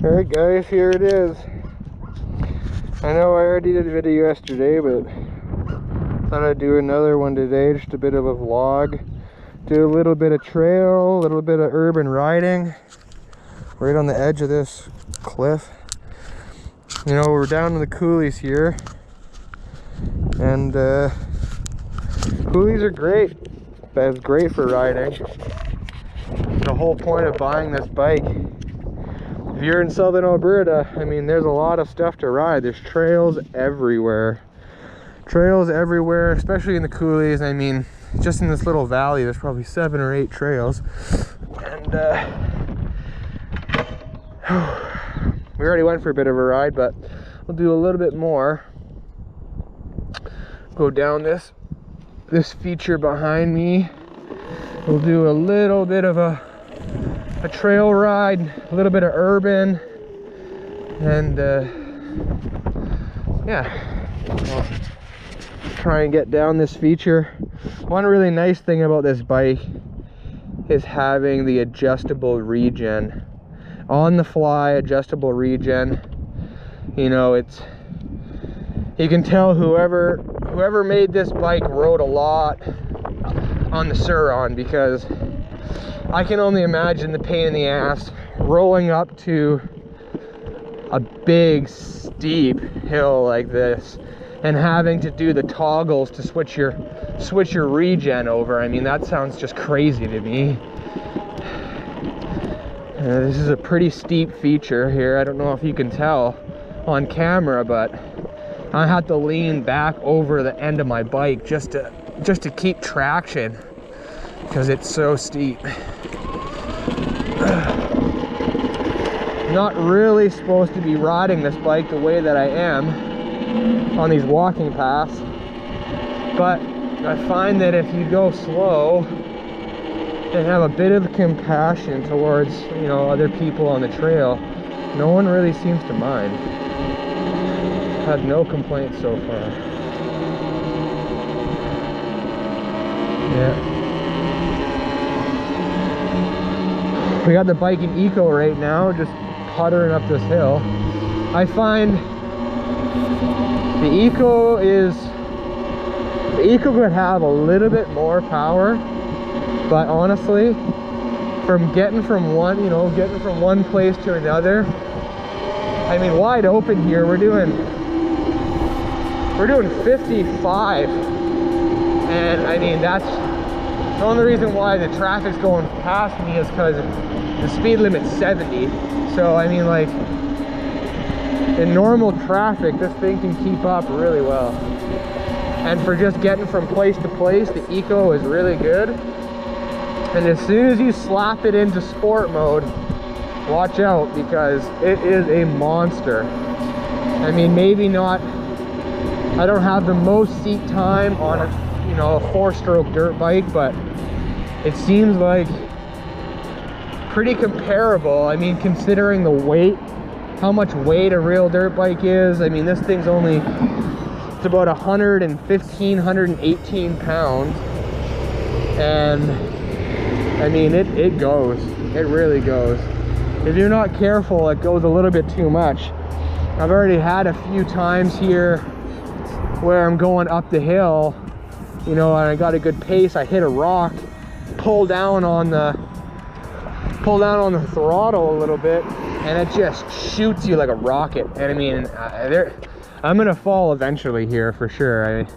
Alright guys, here it is. I know I already did a video yesterday, but thought I'd do another one today, just a bit of a vlog. Do a little bit of trail, a little bit of urban riding. Right on the edge of this cliff. You know, we're down in the coulees here. And coulees are great. That's great for riding. The whole point of buying this bike. If you're in southern Alberta, I mean, there's a lot of stuff to ride. There's trails everywhere. Trails everywhere, especially in the coulees. I mean, just in this little valley, there's probably 7 or 8 trails. And we already went for a bit of a ride, but we'll do a little bit more. Go down this feature behind me. We'll do a little bit of a trail ride, a little bit of urban, and yeah, I'll try and get down this feature. One really nice thing about this bike is having the adjustable regen, on the fly adjustable regen. You know, you can tell whoever made this bike rode a lot on the Sur-Ron, because I can only imagine the pain in the ass rolling up to a big steep hill like this and having to do the toggles to switch your regen over. I mean, that sounds just crazy to me. This is a pretty steep feature here. I don't know if you can tell on camera, but I have to lean back over the end of my bike just to keep traction, because it's so steep. Not really supposed to be riding this bike the way that I am on these walking paths, but I find that if you go slow and have a bit of compassion towards, you know, other people on the trail, no one really seems to mind. I've had no complaints so far. Yeah. We got the bike in eco right now, just puttering up this hill. I find the eco could have a little bit more power, but honestly, getting from one place to another, I mean, wide open here, we're doing 55, and I mean, that's the only reason why the traffic's going past me is because the speed limit's 70. So I mean, like, in normal traffic, this thing can keep up really well. And for just getting from place to place, the eco is really good. And as soon as you slap it into sport mode, watch out, because it is a monster. I mean, maybe not, I don't have the most seat time on a, you know, a 4-stroke dirt bike, but it seems like pretty comparable. I mean, considering the weight, how much weight a real dirt bike is. I mean, this thing's it's about 115, 118 pounds. And I mean, it goes. It really goes. If you're not careful, it goes a little bit too much. I've already had a few times here where I'm going up the hill, you know, and I got a good pace. I hit a rock, pull down on the throttle a little bit, and it just shoots you like a rocket. And I mean, I'm gonna fall eventually here for sure.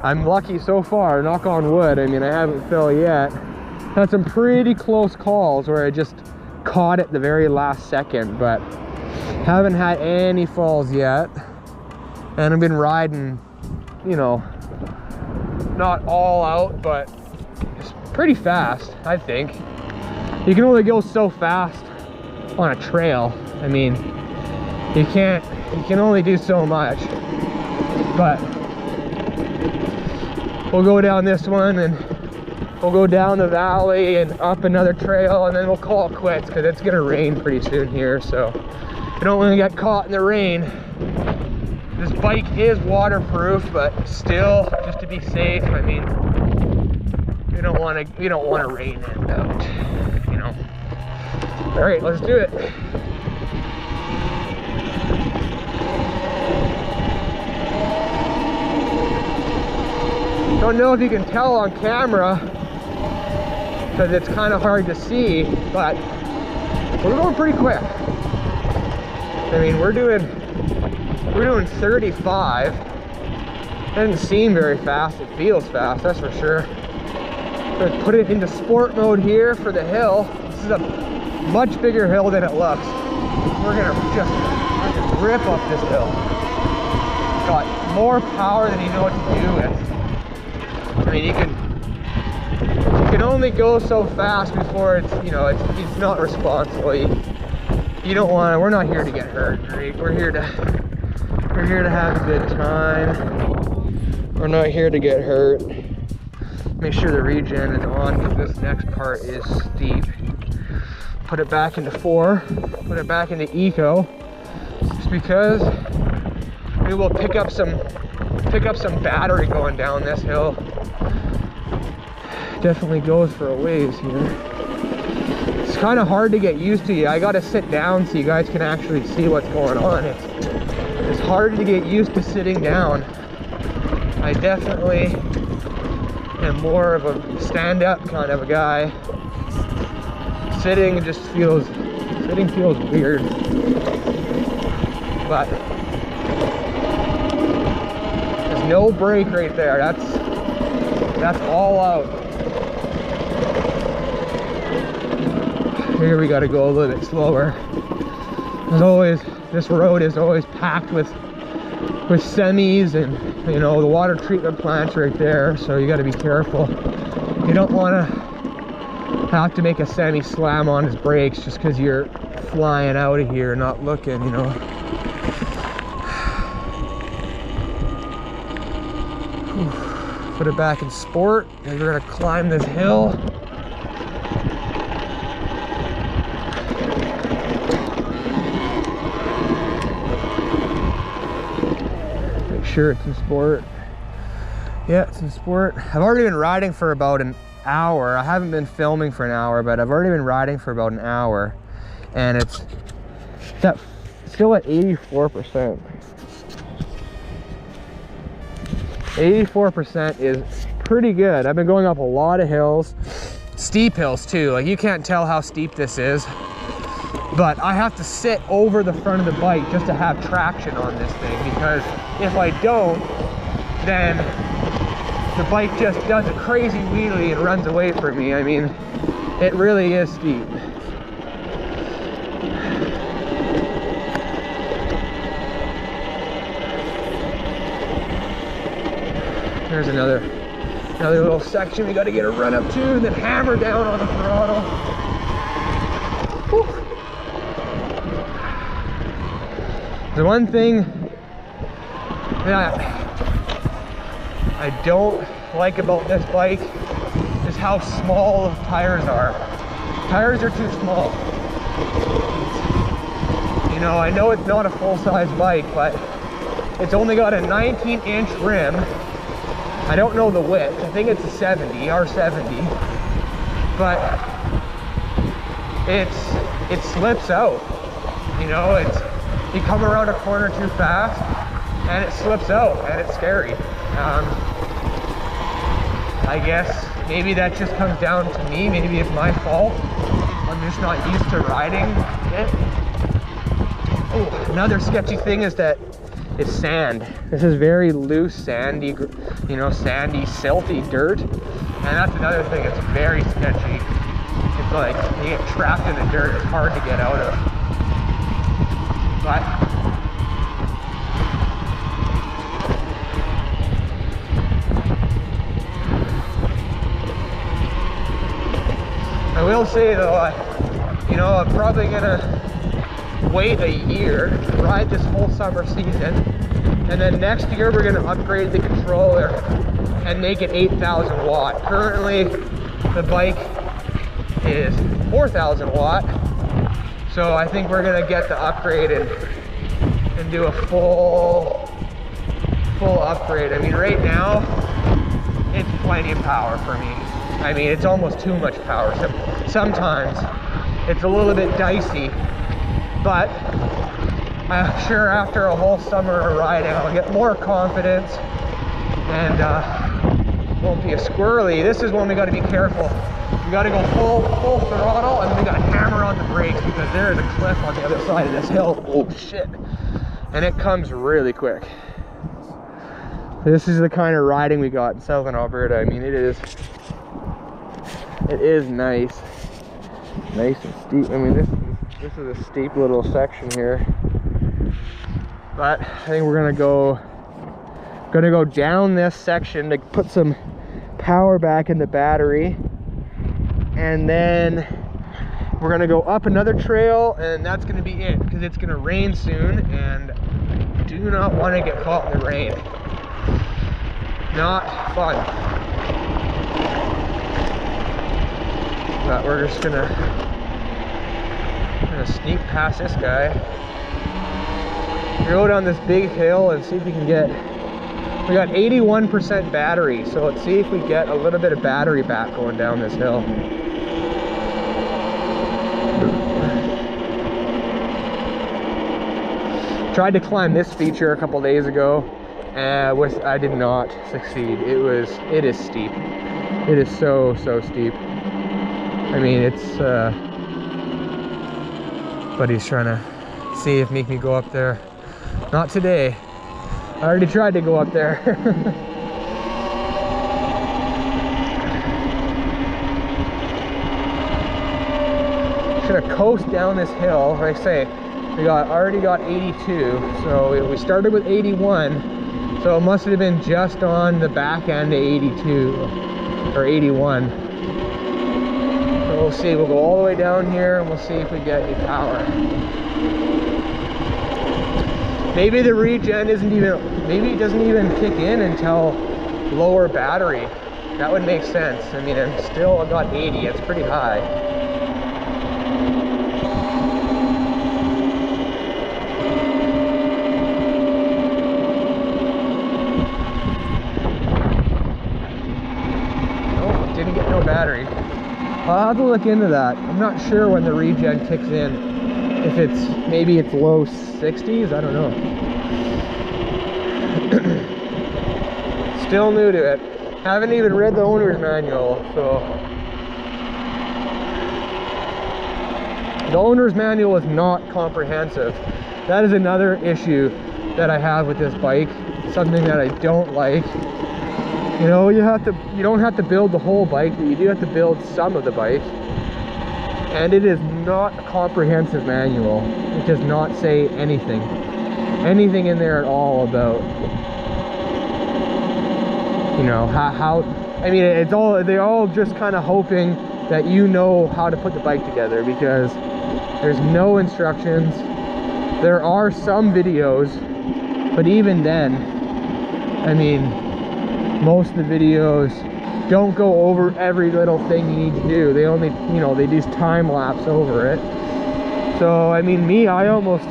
I'm lucky so far, knock on wood. I mean, I haven't fell yet. Had some pretty close calls where I just caught it the very last second, but haven't had any falls yet. And I've been riding, you know, not all out, but it's pretty fast, I think. You can only go so fast on a trail. I mean, you can only do so much. But we'll go down this one, and we'll go down the valley and up another trail, and then we'll call it quits, because it's gonna rain pretty soon here, so you don't want to get caught in the rain. This bike is waterproof, but still, just to be safe, I mean, you don't want to rain it out, you know. All right, let's do it. Don't know if you can tell on camera because it's kind of hard to see, but we're going pretty quick. I mean, we're doing 35. Doesn't seem very fast. It feels fast, that's for sure. Let's put it into sport mode here for the hill. This is a much bigger hill than it looks. We're gonna just rip up this hill. It's got more power than you know what to do with. I mean, you can only go so fast before it's, you know, it's not responsible. You don't want to. We're not here to get hurt, right? We're here to have a good time. We're not here to get hurt. Make sure the regen is on because this next part is steep. Put it back into 4. Put it back into eco, just because we will pick up some battery going down this hill. Definitely goes for a ways here. It's kind of hard to get used to. I gotta sit down so you guys can actually see what's going on. It's hard to get used to sitting down. I definitely am more of a stand-up kind of a guy. Sitting feels weird. But there's no brake right there. That's all out. Here we gotta go a little bit slower. As always, this road is always packed with semis, and you know, the water treatment plant's right there, so you gotta be careful. You don't wanna have to make a semi slam on his brakes just because you're flying out of here not looking, you know. Put it back in sport, and we're gonna climb this hill. Make sure it's in sport. Yeah, it's in sport. I've already been riding for about an hour. I haven't been filming for an hour, but I've already been riding for about an hour, and it's still at 84%. 84% is pretty good. I've been going up a lot of hills, steep hills too. Like, you can't tell how steep this is, but I have to sit over the front of the bike just to have traction on this thing, because if I don't, then the bike just does a crazy wheelie and runs away from me. I mean, it really is steep. There's another little section we got to get a run up to, and then hammer down on the throttle. Whew. The one thing that I don't like about this bike is how small the tires are. Tires are too small. You know, I know it's not a full-size bike, but it's only got a 19-inch rim. I don't know the width. I think it's a 70, R70, but it slips out. You know, you come around a corner too fast and it slips out, and it's scary. I guess maybe that just comes down to me. Maybe it's my fault. I'm just not used to riding it. Oh, another sketchy thing is that it's sand. This is very loose, sandy, you know, sandy, silty dirt. And that's another thing, it's very sketchy. It's like, you get trapped in the dirt, it's hard to get out of. But I will say though, you know, I'm probably gonna wait a year, ride this whole summer season, and then next year we're going to upgrade the controller and make it 8,000 watt. Currently the bike is 4,000 watt, so I think we're going to get the upgrade and do a full upgrade. I mean, right now it's plenty of power for me. I mean, it's almost too much power. So sometimes it's a little bit dicey, but I'm sure after a whole summer of riding, I'll get more confidence, and won't be as squirrely. This is when we got to be careful. We got to go full throttle, and then we got to hammer on the brakes because there is a cliff on the other side of this hill. Oh shit. And it comes really quick. This is the kind of riding we got in southern Alberta. I mean, it is nice and steep. I mean, this is a steep little section here, but I think we're gonna go down this section to put some power back in the battery, and then we're gonna go up another trail, and that's gonna be it, because it's gonna rain soon, and I do not want to get caught in the rain. Not fun. But we're just gonna sneak past this guy, go down this big hill and see if we can get, we got 81% battery, so let's see if we get a little bit of battery back going down this hill. Tried to climb this feature a couple days ago, I did not succeed. It is steep. It is so steep. I mean, it's buddy's trying to see if make me go up there. Not today. I already tried to go up there. Should have coasted down this hill. Like I say, we already got 82, so we started with 81, so it must have been just on the back end of 82 or 81. So we'll see. We'll go all the way down here and we'll see if we get any power. Maybe the regen maybe it doesn't even kick in until lower battery. That would make sense. I mean, I've got 80. It's pretty high. Battery. I'll have to look into that. I'm not sure when the regen kicks in. If maybe it's low 60s, I don't know. Still new to it. Haven't even read the owner's manual, so the owner's manual is not comprehensive. That is another issue that I have with this bike. Something that I don't like. You know, you don't have to build the whole bike, but you do have to build some of the bike. And it is not a comprehensive manual. It does not say anything in there at all about, you know, how I mean, they're all just kind of hoping that you know how to put the bike together, because there's no instructions. There are some videos, but even then, I mean, most of the videos don't go over every little thing you need to do. They only, you know, they just time lapse over it. So I mean, I almost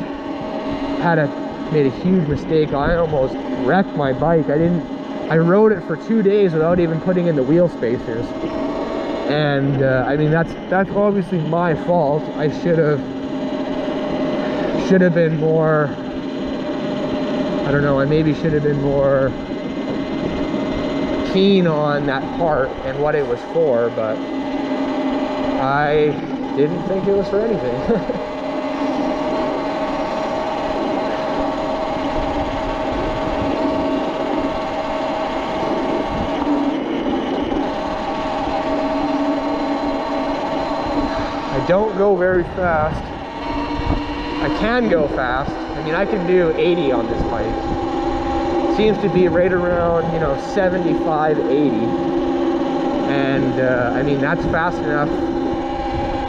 made a huge mistake. I almost wrecked my bike. I rode it for 2 days without even putting in the wheel spacers. And I mean, that's obviously my fault. I should have been more, I don't know, I maybe should have been more keen on that part and what it was for, but I didn't think it was for anything. I don't go very fast. I can go fast. I mean, I can do 80 on this bike. Seems to be right around, you know, 75, 80. And I mean, that's fast enough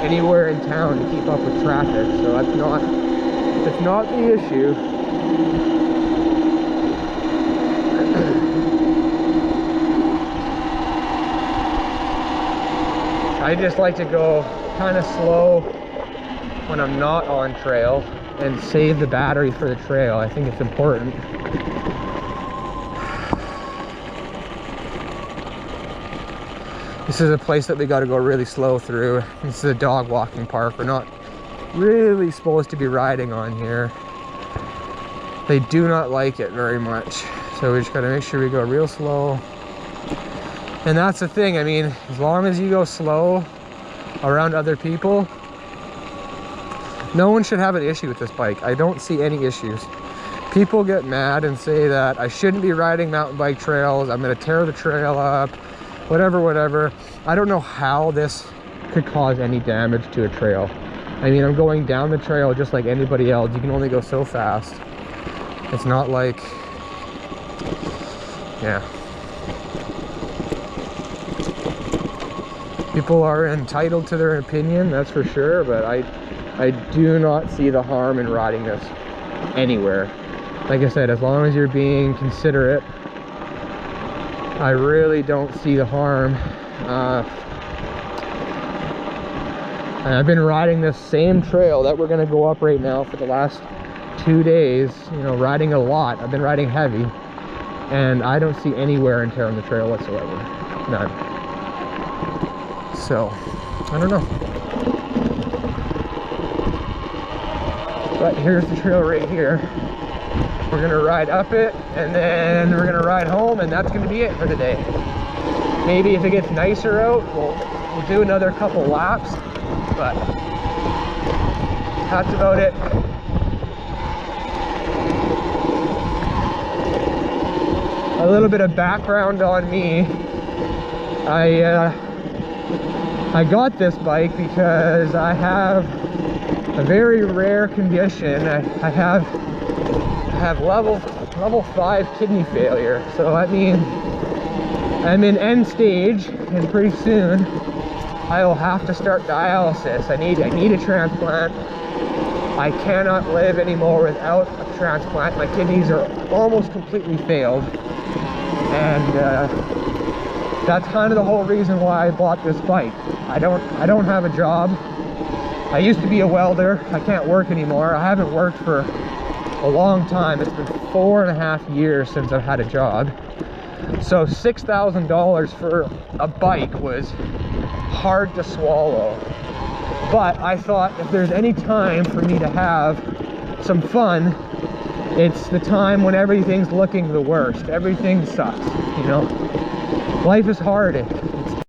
anywhere in town to keep up with traffic, so that's not the issue. I just like to go kind of slow when I'm not on trail and save the battery for the trail. I think it's important. This is a place that we got to go really slow through. This is a dog walking park. We're not really supposed to be riding on here. They do not like it very much. So we just got to make sure we go real slow. And that's the thing, I mean, as long as you go slow around other people, no one should have an issue with this bike. I don't see any issues. People get mad and say that I shouldn't be riding mountain bike trails, I'm gonna tear the trail up, whatever. I don't know how this could cause any damage to a trail. I mean, I'm going down the trail just like anybody else. You can only go so fast. It's not like, yeah. People are entitled to their opinion, that's for sure, but I do not see the harm in riding this anywhere. Like I said, as long as you're being considerate, I really don't see the harm. And I've been riding this same trail that we're gonna go up right now for the last 2 days, you know, riding a lot. I've been riding heavy, and I don't see any wear and tear on the trail whatsoever. None. So, I don't know. But here's the trail right here. We're gonna ride up it, and then we're gonna ride home, and that's gonna be it for the day. Maybe if it gets nicer out, we'll do another couple laps, but that's about it. A little bit of background on me. I got this bike because I have a very rare condition. I have level 5 kidney failure, so that means I'm in end stage, and pretty soon I will have to start dialysis. I need a transplant. I cannot live anymore without a transplant. My kidneys are almost completely failed, and that's kind of the whole reason why I bought this bike. I don't have a job. I used to be a welder. I can't work anymore. I haven't worked for a long time. It's been 4.5 years since I've had a job. So $6,000 for a bike was hard to swallow. But I thought if there's any time for me to have some fun, it's the time when everything's looking the worst. Everything sucks, you know? Life is hard.